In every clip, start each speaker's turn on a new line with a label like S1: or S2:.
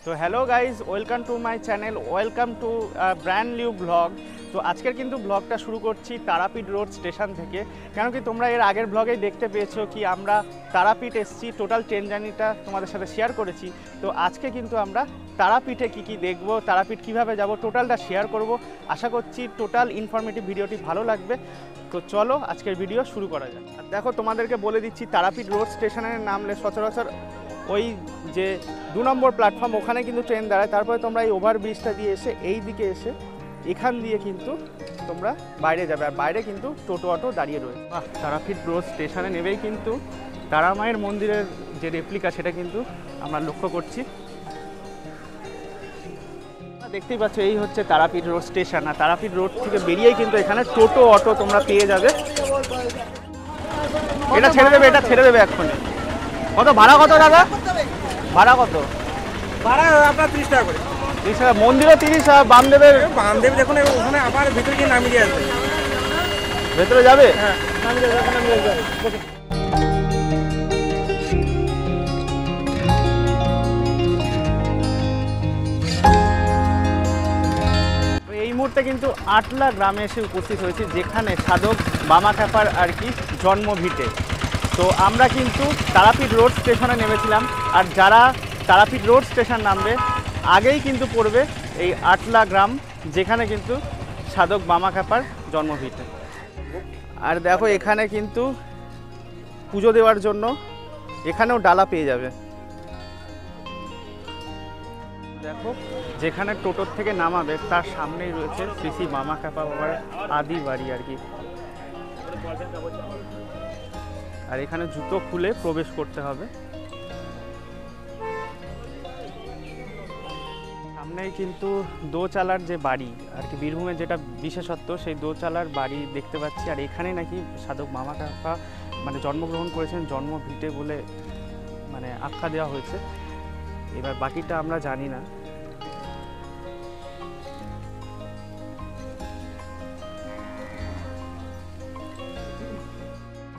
S1: তো hello guys, welcome to my channel, welcome to brand new blog. তো আজকের কিন্তু ব্লগটা শুরু করছি তারাপীঠ রোড স্টেশন থেকে। কেন কি তোমরা এর আগের ব্লগেই দেখতে পেয়েছো কি আমরা তারাপীঠ এসেছি, টোটাল ট্রেন জার্নিটা তোমাদের সাথে শেয়ার করেছি। তো আজকে কিন্তু আমরা তারাপীঠে কি দেখবো, তারাপীঠ কিভাবে যাব, টোটালটা শেয়ার করব। আশা করছি টোটাল ইনফরমেটিভ ভিডিওটি ভালো লাগবে। তো চলো আজকের ভিডিও শুরু করা যাক। আর দেখো, তোমাদেরকে বলে দিচ্ছি তারাপীঠ রোড স্টেশনের নামলে সচরাচর ওই যে 2 নম্বর প্ল্যাটফর্ম, ওখানে কিন্তু ট্রেন দাঁড়ায়। তারপরে তোমরা এই ওভারব্রিজটা দিয়ে এসে এই দিকে এসে এখান দিয়ে কিন্তু তোমরা বাইরে যাবে, আর বাইরে কিন্তু টোটো অটো দাঁড়িয়ে রয়েছে। তারাপীঠ রোড স্টেশনে নেবেই কিন্তু তারা মায়ের মন্দিরের যে রেপ্লিকা সেটা কিন্তু আমরা লক্ষ্য করছি। দেখতেই পাচ্ছ এই হচ্ছে তারাপীঠ রোড স্টেশন, আর তারাপীঠ রোড থেকে বেরিয়েই কিন্তু এখানে টোটো অটো তোমরা পেয়ে যাবে। এটা ছেড়ে দেবে এক্ষুনি। কত ভাড়া, কত দাদা ভাড়া? কত
S2: ভাড়া আপনার 30 টাকা করে।
S1: 30 টাকা। মন্দিরও 30, আর বামদেবের
S2: দেখুন ওখানে আবার ভিতরে গিয়ে নামিয়ে দিয়ে আসবে।
S1: ভেতরে যাবে?
S2: হ্যাঁ, নামিয়ে দিয়ে ওখানে নামিয়ে দিয়ে আসবে।
S1: এই মুহূর্তে কিন্তু আটলা গ্রামে এসে উপস্থিত হয়েছি, যেখানে সাধক বামাখ্যাপার আর কি জন্মভিটে। তো আমরা কিন্তু তারাপীঠ রোড স্টেশনে নেমেছিলাম, আর যারা তারাপীঠ রোড স্টেশন নামবে আগেই কিন্তু পড়বে এই আটলা গ্রাম, যেখানে কিন্তু সাধক বামাখ্যাপার জন্মভিটে। আর দেখো এখানে কিন্তু পুজো দেওয়ার জন্য এখানেও ডালা পেয়ে যাবে। দেখো যেখানে টোটোর থেকে নামাবে তার সামনেই রয়েছে শ্রী শ্রী বামাখ্যাপা বাবার আদি বাড়ি আর কি। আর এখানে জুতো খুলে প্রবেশ করতে হবে। সামনেই কিন্তু দোচালার যে বাড়ি আর কি, বীরভূমের যেটা বিশেষত্ব, সেই দোচালার বাড়ি দেখতে পাচ্ছি। আর এখানেই নাকি সাধক বামাখ্যাপা মানে জন্মগ্রহণ করেছেন, জন্মভিটে বলে মানে আখ্যা দেওয়া হয়েছে। এবার বাকিটা আমরা জানি না।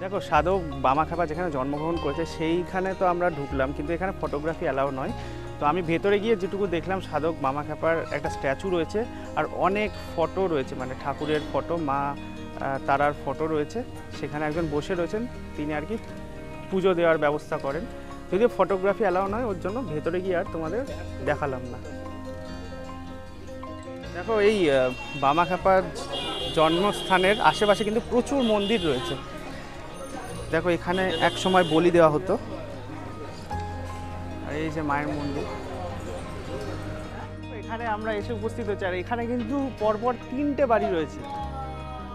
S1: দেখো সাধক বামাখ্যাপা যেখানে জন্মগ্রহণ করেছে সেইখানে তো আমরা ঢুকলাম, কিন্তু এখানে ফটোগ্রাফি অ্যালাউ নয়। তো আমি ভেতরে গিয়ে যেটুকু দেখলাম, সাধক বামাখ্যাপার একটা স্ট্যাচু রয়েছে, আর অনেক ফটো রয়েছে, মানে ঠাকুরের ফটো, মা তারার ফটো রয়েছে। সেখানে একজন বসে রয়েছেন, তিনি আর কি পুজো দেওয়ার ব্যবস্থা করেন। যদিও ফটোগ্রাফি অ্যালাউ নয়, ওর জন্য ভেতরে গিয়ে আর তোমাদের দেখালাম না। দেখো এই বামাখ্যাপার জন্মস্থানের আশেপাশে কিন্তু প্রচুর মন্দির রয়েছে। দেখো এখানে এক সময় বলি দেওয়া হতো, আর এই যে মায়ের মন্দির। এখানে আমরা এসে উপস্থিত হয়েছি, আর এখানে কিন্তু পরপর 3টে বাড়ি রয়েছে।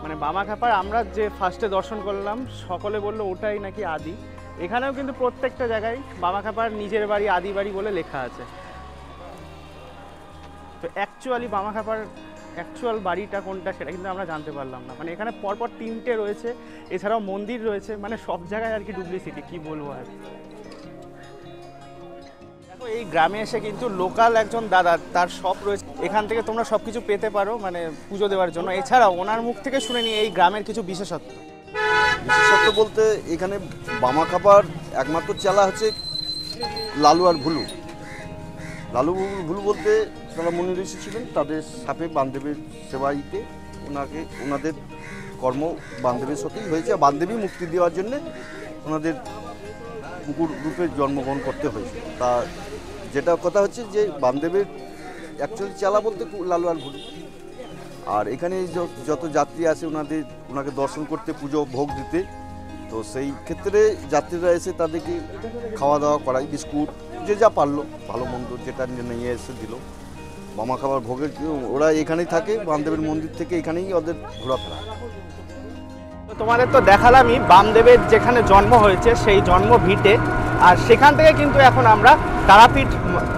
S1: মানে বামাখ্যাপার আমরা যে ফার্স্টে দর্শন করলাম, সকলে বললো ওটাই নাকি আদি। এখানেও কিন্তু প্রত্যেকটা জায়গায় বামাখ্যাপার নিজের বাড়ি, আদি বাড়ি বলে লেখা আছে। তো অ্যাকচুয়ালি বামাখ্যাপার অ্যাকচুয়াল বাড়িটা কোনটা সেটা কিন্তু আমরা জানতে পারলাম না। মানে এখানে পরপর 3টে রয়েছে, এছাড়াও মন্দির রয়েছে, মানে সব জায়গায় আর কি ডুপ্লিসিটি, কি বলবো আর। দেখো এই গ্রামে এসে কিন্তু লোকাল একজন দাদা, তার শপ রয়েছে, এখান থেকে তোমরা সব কিছু পেতে পারো মানে পুজো দেওয়ার জন্য। এছাড়াও ওনার মুখ থেকে শুনে নিই এই গ্রামের কিছু বিশেষত্ব।
S3: বিশেষত্ব বলতে এখানে বামাখ্যাপার একমাত্র চেলা হচ্ছে লালু আর ভুলু। লালু ভুলু বলতে যারা মুনি ঋষি ছিলেন, তাদের সাথে বামদেবের সেবাইতে ওনাদের কর্ম বামদেবের সাথেই হয়েছে। বামদেবী মুক্তি দেওয়ার জন্যে ওনাদের কুকুর রূপে জন্মগ্রহণ করতে হয়েছে। তা যেটা কথা হচ্ছে যে বামদেবের অ্যাকচুয়ালি চেলা বলতে লালু আর ভুলু। আর এখানে যত যাত্রী আসে ওনাকে দর্শন করতে, পুজো ভোগ দিতে, তো সেই ক্ষেত্রে যাত্রীরা এসে তাদেরকে খাওয়া দাওয়া করায়, বিস্কুট যে যা পারলো ভালো মন্দ যেটা নিয়ে এসে দিল। বামাখ্যাপার ভোগের ওরা এখানেই থাকে, বামদেবের মন্দির থেকে এখানেই ওদের ঘোরাফেরা।
S1: তো তোমাদের তো দেখালামই বামদেবের যেখানে জন্ম হয়েছে সেই জন্ম ভিটে, আর সেখান থেকে কিন্তু এখন আমরা তারাপীঠ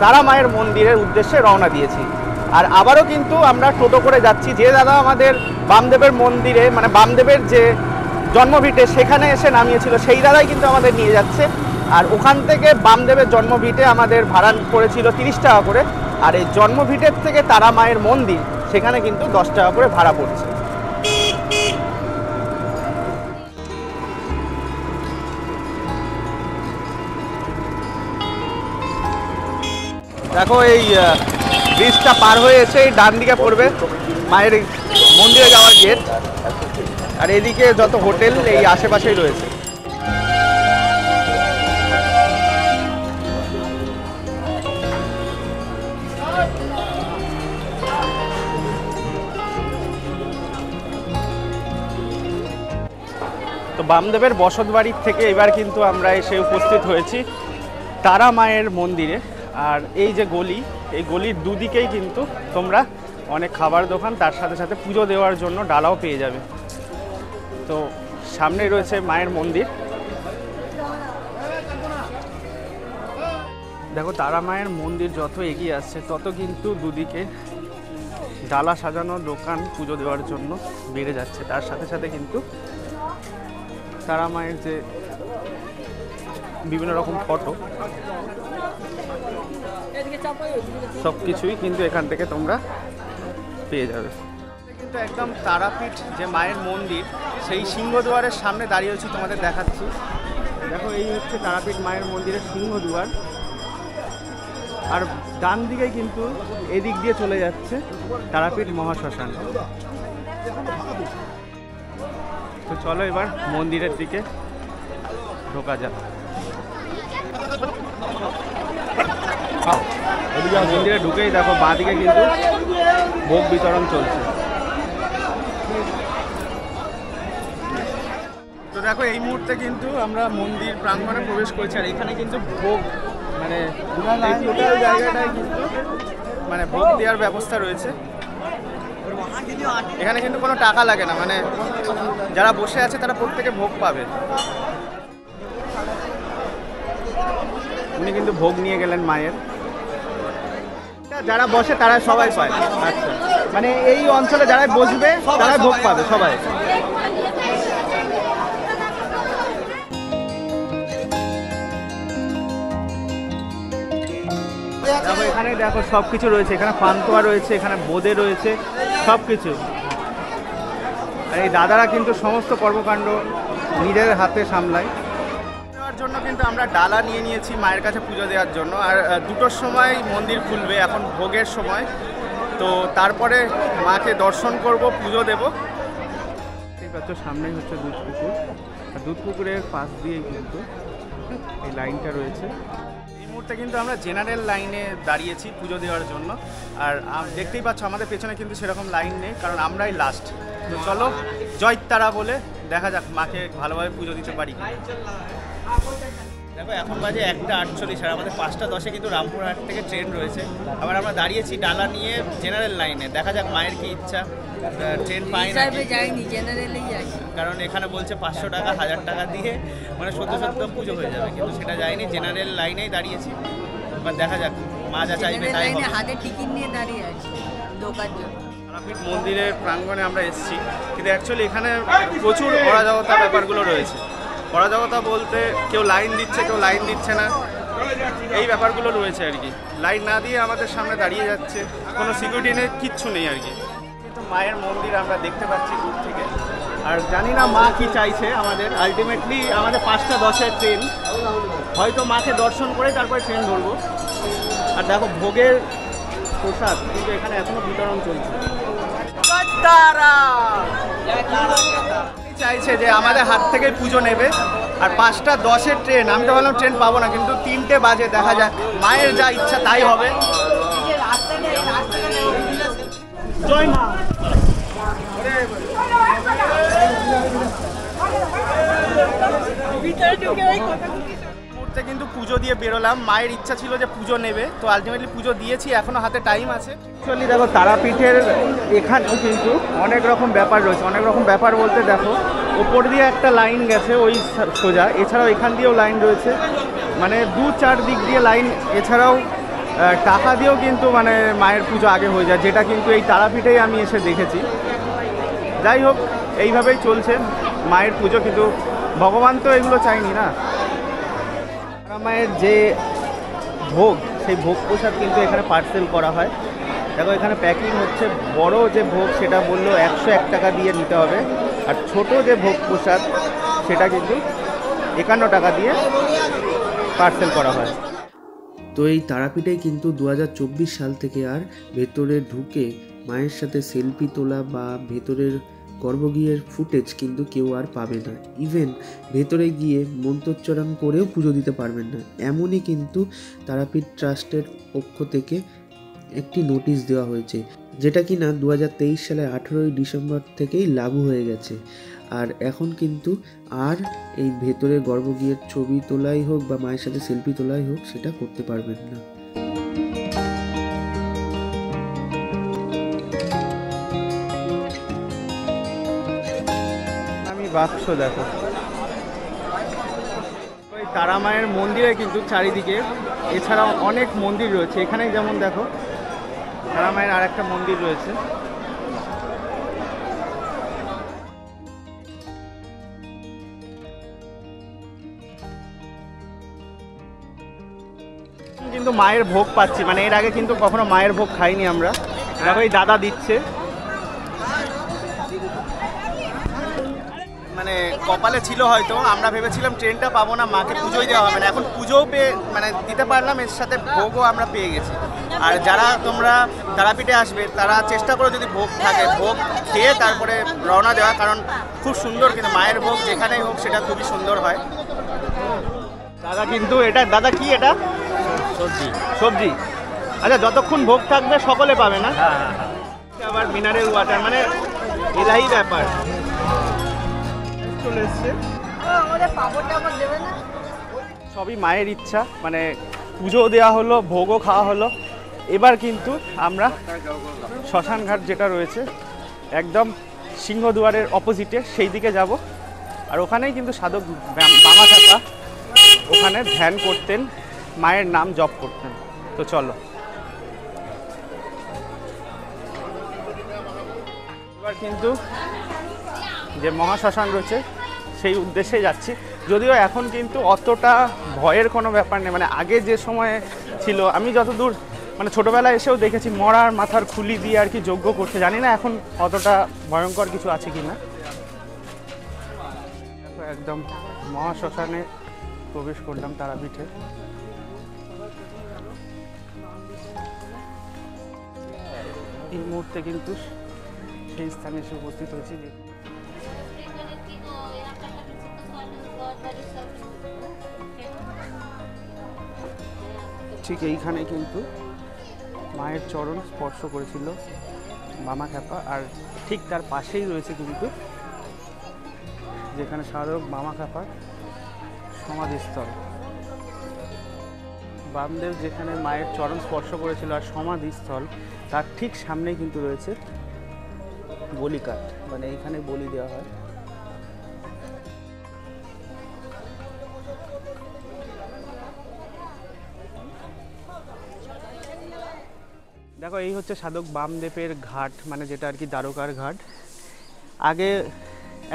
S1: তারা মায়ের মন্দিরের উদ্দেশ্যে রওনা দিয়েছি। আর আবারও কিন্তু আমরা টোটো করে যাচ্ছি। যে দাদা আমাদের বামদেবের মন্দিরে মানে বামদেবের যে জন্মভিটে সেখানে এসে নামিয়েছিল, সেই দাদাই কিন্তু আমাদের নিয়ে যাচ্ছে। আর ওখান থেকে বামদেবের জন্মভিটে আমাদের ভাড়া পড়েছিল 30 টাকা করে, আর এই জন্মভিটের থেকে তারা মায়ের মন্দির সেখানে কিন্তু 10 টাকা করে ভাড়া পড়ছে। দেখো এই ব্রিজটা পার হয়ে এসে এই ডান দিকে পড়বে মায়ের মন্দিরে যাওয়ার গেট, আর এদিকে যত হোটেল এই আশেপাশেই রয়েছে। তো বামদেবের বসত বাড়ির থেকে এবার কিন্তু আমরা এসে উপস্থিত হয়েছি তারা মায়ের মন্দিরে। আর এই যে গলি, এই গলির দুদিকেই কিন্তু তোমরা অনেক খাবার দোকান, তার সাথে সাথে পুজো দেওয়ার জন্য ডালাও পেয়ে যাবে। তো সামনেই রয়েছে মায়ের মন্দির। দেখো তারা মায়ের মন্দির যত এগিয়ে আসছে তত কিন্তু দুদিকে ডালা সাজানো দোকান পুজো দেওয়ার জন্য বেড়ে যাচ্ছে। তার সাথে সাথে কিন্তু তারা মায়ের যে বিভিন্ন রকম ফটো, সব কিছুই কিন্তু এখান থেকে তোমরা পেয়ে যাবে। কিন্তু একদম তারাপীঠ যে মায়ের মন্দির, সেই সিংহদুয়ারের সামনে দাঁড়িয়ে হচ্ছে, তোমাদের দেখাচ্ছি। দেখো এই হচ্ছে তারাপীঠ মায়ের মন্দিরের সিংহদুয়ার, আর ডান দিকে কিন্তু এদিক দিয়ে চলে যাচ্ছে তারাপীঠ মহাশ্মশান। তো চলো এবার মন্দিরের দিকে ঢোকা যাক। মন্দিরে ঢুকেই দেখো বাঁদিকে কিন্তু ভোগ বিতরণ চলছে। তো দেখো এই মুহূর্তে কিন্তু আমরা মন্দির প্রাঙ্গণে প্রবেশ করছি, আর এখানে কিন্তু ভোগ মানে টোটাল জায়গাটায় কিন্তু মানে ভোগ দেওয়ার ব্যবস্থা রয়েছে। এখানে কিন্তু কোনো টাকা লাগে না, মানে যারা বসে আছে তারা প্রত্যেকে ভোগ পাবে। উনি কিন্তু ভোগ নিয়ে গেলেন মায়ের। যারা বসে তারা সবাই পায়। আচ্ছা, মানে এই অঞ্চলে যারা বসবে তারা ভোগ পাবে সবাই। দেখো এখানে দেখো সব কিছু রয়েছে, এখানে পান্তুয়া রয়েছে, এখানে বোঁদে রয়েছে, সব কিছু। আর এই দাদারা কিন্তু সমস্ত কর্মকাণ্ড নিজের হাতে সামলায়। দেওয়ার জন্য কিন্তু আমরা ডালা নিয়ে নিয়েছি মায়ের কাছে পুজো দেওয়ার জন্য। আর 2টোর সময় মন্দির খুলবে, এখন ভোগের সময়। তো তারপরে মাকে দর্শন করব, পুজো দেব। ঠিক আছে, সামনেই হচ্ছে দুধ পুকুর, আর দুধ পুকুরের পাশ দিয়েই কিন্তু এই লাইনটা রয়েছে। কিন্তু আমরা জেনারেল লাইনে দাঁড়িয়েছি পুজো দেওয়ার জন্য, আর দেখতেই পাচ্ছ আমাদের পেছনে কিন্তু সেরকম লাইন নেই, কারণ আমরাই লাস্ট। তো চলো জয়তারা বলে দেখা যাক মাকে ভালোভাবে পুজো দিতে পারি। দেখো এখন বাজে 1:48, আর আমাদের 5:10 কিন্তু রামপুরহাট থেকে ট্রেন রয়েছে। আবার আমরা দাঁড়িয়েছি ডালা নিয়ে জেনারেল লাইনে, দেখা যাক মায়ের কি ইচ্ছা। ট্রেন পাই না, কারণ এখানে বলছে 500 টাকা 1000 টাকা দিয়ে মানে সদ্য পুজো হয়ে যাবে, কিন্তু সেটা যায়নি। জেনারেল লাইনেই দাঁড়িয়েছি, এবার দেখা যাক মা যা চাইবে তাই হবে।
S4: হাতে টিকিট নিয়ে দাঁড়িয়ে আছি দোকান জন্য।
S1: তারাপীঠ মন্দিরের প্রাঙ্গণে আমরা এসেছি, কিন্তু অ্যাকচুয়ালি এখানে প্রচুর অরাজকতা ব্যাপারগুলো রয়েছে। অরাজকতা বলতে কেউ লাইন দিচ্ছে, কেউ লাইন দিচ্ছে না, এই ব্যাপারগুলো রয়েছে আর কি। লাইন না দিয়ে আমাদের সামনে দাঁড়িয়ে যাচ্ছে, কোনো সিকিউরিটি নেই, কিচ্ছু নেই আর কি। কিন্তু মায়ের মন্দির আমরা দেখতে পাচ্ছি দূর থেকে, আর জানি না মা কি চাইছে আমাদের। আলটিমেটলি আমাদের 5:10 ট্রেন, হয়তো মাকে দর্শন করে তারপরে ট্রেন ধরবো। আর দেখো ভোগের প্রসাদ কিন্তু এখানে এখনো বিতরণ চলছে। চাইছে যে আমাদের হাত থেকে পুজো নেবে, আর 5:10 ট্রেন। আমি তো ভাবলাম ট্রেন পাবো না, কিন্তু 3টে বাজে, দেখা যাক মায়ের যা ইচ্ছা তাই হবে। জয় মা। মুহূর্তে কিন্তু পুজো দিয়ে বেরোলাম। মায়ের ইচ্ছা ছিল যে পুজো নেবে, তো আলটিমেটলি পুজো দিয়েছি, এখনো হাতে টাইম আছে। অ্যাকচুয়ালি দেখো তারাপীঠের এখানেও কিন্তু অনেক রকম ব্যাপার রয়েছে। অনেক রকম ব্যাপার বলতে দেখো ওপর দিয়ে একটা লাইন গেছে ওই সোজা, এছাড়াও এখান দিয়েও লাইন রয়েছে, মানে 2-4 দিক দিয়ে লাইন। এছাড়াও টাকা দিয়েও কিন্তু মানে মায়ের পুজো আগে হয়ে যায়, যেটা কিন্তু এই তারাপীঠেই আমি এসে দেখেছি। যাই হোক, এইভাবেই চলছে মায়ের পুজো, কিন্তু ভগবান তো এগুলো চাইনি না। তারা মায়ের যে ভোগ, সেই ভোগ প্রসাদ কিন্তু এখানে পার্সেল করা হয়। দেখো এখানে প্যাকিং হচ্ছে। বড় যে ভোগ সেটা বললো 101 টাকা দিয়ে নিতে হবে, আর ছোট যে ভোগ প্রসাদ সেটা কিন্তু 51 টাকা দিয়ে পার্সেল করা হয়।
S5: তো এই তারাপীঠে কিন্তু 2024 সাল থেকে আর ভেতরে ঢুকে মায়ের সাথে সেলফি তোলা বা ভেতরের গর্ভগৃহের ফুটেজ কিন্তু কেউ আর পাবে না। ইভেন ভেতরে গিয়ে মন্ত্রোচ্চারণ করেও পুজো দিতে পারবেন না। এমনই কিন্তু তারাপীঠ ট্রাস্টের পক্ষ থেকে একটি নোটিশ দেওয়া হয়েছে, যেটা কি না 2023 সালের 18ই ডিসেম্বর থেকেই লাগু হয়ে গেছে। আর এখন কিন্তু আর এই ভেতরে গর্ভগৃহের ছবি তোলাই হোক বা মায়ের সাথে সেলফি তোলাই হোক সেটা করতে পারবেন না।
S1: আমি বাক্স দেখো, ওই তারা মায়ের মন্দিরে কিন্তু চারিদিকে এছাড়াও অনেক মন্দির রয়েছে। এখানে যেমন দেখো তারা মায়ের আর একটা মন্দির রয়েছে। কিন্তু মায়ের ভোগ পাচ্ছি, মানে এর আগে কিন্তু কখনো মায়ের ভোগ খাইনি আমরা। দেখো এই দাদা দিচ্ছে, মানে কপালে ছিল হয়তো, আমরা ভেবেছিলাম ট্রেনটা পাবো না, মাকে পুজোই দেওয়া হবে না, এখন পুজোও পেয়ে মানে দিতে পারলাম, এর সাথে ভোগও আমরা পেয়ে গেছি। আর যারা তোমরা তারাপীঠে আসবে তারা চেষ্টা করো যদি ভোগ থাকে ভোগ খেয়ে তারপরে রওনা দেওয়া, কারণ খুব সুন্দর, কিন্তু মায়ের ভোগ যেখানেই হোক সেটা খুবই সুন্দর হয়। দাদা কিন্তু এটা, দাদা কি এটা? সবজি। সবজি, আচ্ছা যতক্ষণ ভোগ থাকবে সকলে পাবে না? আবার মিনারেল ওয়াটার, মানে এলাই ব্যাপার চলে এসছে। সবই মায়ের ইচ্ছা, মানে পুজো দেওয়া হলো, ভোগও খাওয়া হলো। এবার কিন্তু আমরা শ্মশান ঘাট যেটা রয়েছে একদম সিংহদুয়ারের অপোজিটে সেই দিকে যাব। আর ওখানেই কিন্তু সাধক বামা থাকা ওখানে ধ্যান করতেন, মায়ের নাম জপ করতেন। তো চলো এবার কিন্তু যে মহাশ্মশান রয়েছে সেই উদ্দেশ্যে যাচ্ছি। যদিও এখন কিন্তু অতটা ভয়ের কোনো ব্যাপার নেই, মানে আগে যে সময়ে ছিল, আমি যতদূর মানে ছোটোবেলায় এসেও দেখেছি মরার মাথার খুলি দিয়ে আর কি যজ্ঞ করতে, জানি না এখন অতটা ভয়ঙ্কর কিছু আছে কি না। একদম মহাশ্মশানে প্রবেশ করলাম তারাপীঠে। এই মুহূর্তে কিন্তু সেই স্থানে এসে উপস্থিত হয়েছি। ঠিক এইখানে কিন্তু মায়ের চরণ স্পর্শ করেছিল বামা খ্যাপা, আর ঠিক তার পাশেই রয়েছে কিন্তু যেখানে সাধক বামা খ্যাপার সমাধিস্থল। বামদেব যেখানে মায়ের চরণ স্পর্শ করেছিল আর সমাধিস্থল, তার ঠিক সামনেই কিন্তু রয়েছে বলিকাঠ, মানে এইখানে বলি দেওয়া হয়। দেখো এই হচ্ছে সাধক বামদেবের ঘাট, মানে যেটা আর কি দ্বারকার ঘাট। আগে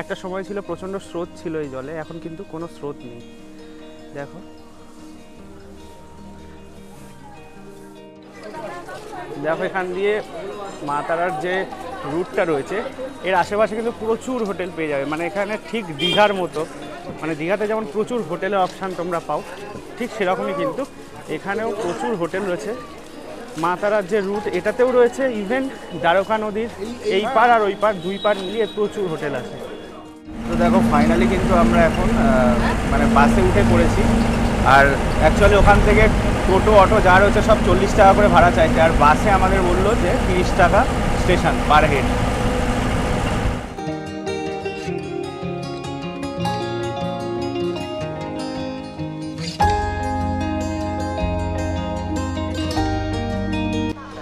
S1: একটা সময় ছিল প্রচণ্ড স্রোত ছিল এই জলে, এখন কিন্তু কোনো স্রোত নেই। দেখো দেখো এখান দিয়ে মা তারার যে রুটটা রয়েছে এর আশেপাশে কিন্তু প্রচুর হোটেল পেয়ে যাবে, মানে এখানে ঠিক দীঘার মতো, মানে দীঘাতে যেমন প্রচুর হোটেলের অপশান তোমরা পাও, ঠিক সেরকমই কিন্তু এখানেও প্রচুর হোটেল রয়েছে। মা তারার যে রুট এটাতেও রয়েছে, ইভেন দ্বারকা নদীর এই পার আর ওই পার দুই পার মিলিয়ে প্রচুর হোটেল আছে। তো দেখো ফাইনালি কিন্তু আমরা এখন মানে বাসে উঠে পড়েছি। আর অ্যাকচুয়ালি ওখান থেকে টোটো অটো যা রয়েছে সব 40 টাকা করে ভাড়া চাইছে, আর বাসে আমাদের বললো যে 30 টাকা স্টেশন পার হেড।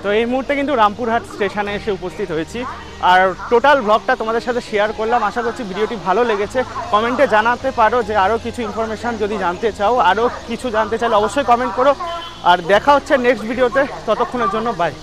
S1: তো এই মুহূর্তে কিন্তু রামপুরহাট স্টেশনে এসে উপস্থিত হয়েছি, আর টোটাল ব্লগটা তোমাদের সাথে শেয়ার করলাম। আশা করছি ভিডিওটি ভালো লেগেছে। কমেন্টে জানাতে পারো যে আরও কিছু ইনফরমেশান যদি জানতে চাও, আরও কিছু জানতে চাইলে অবশ্যই কমেন্ট করো। আর দেখা হচ্ছে নেক্সট ভিডিওতে, ততক্ষণের জন্য বাই।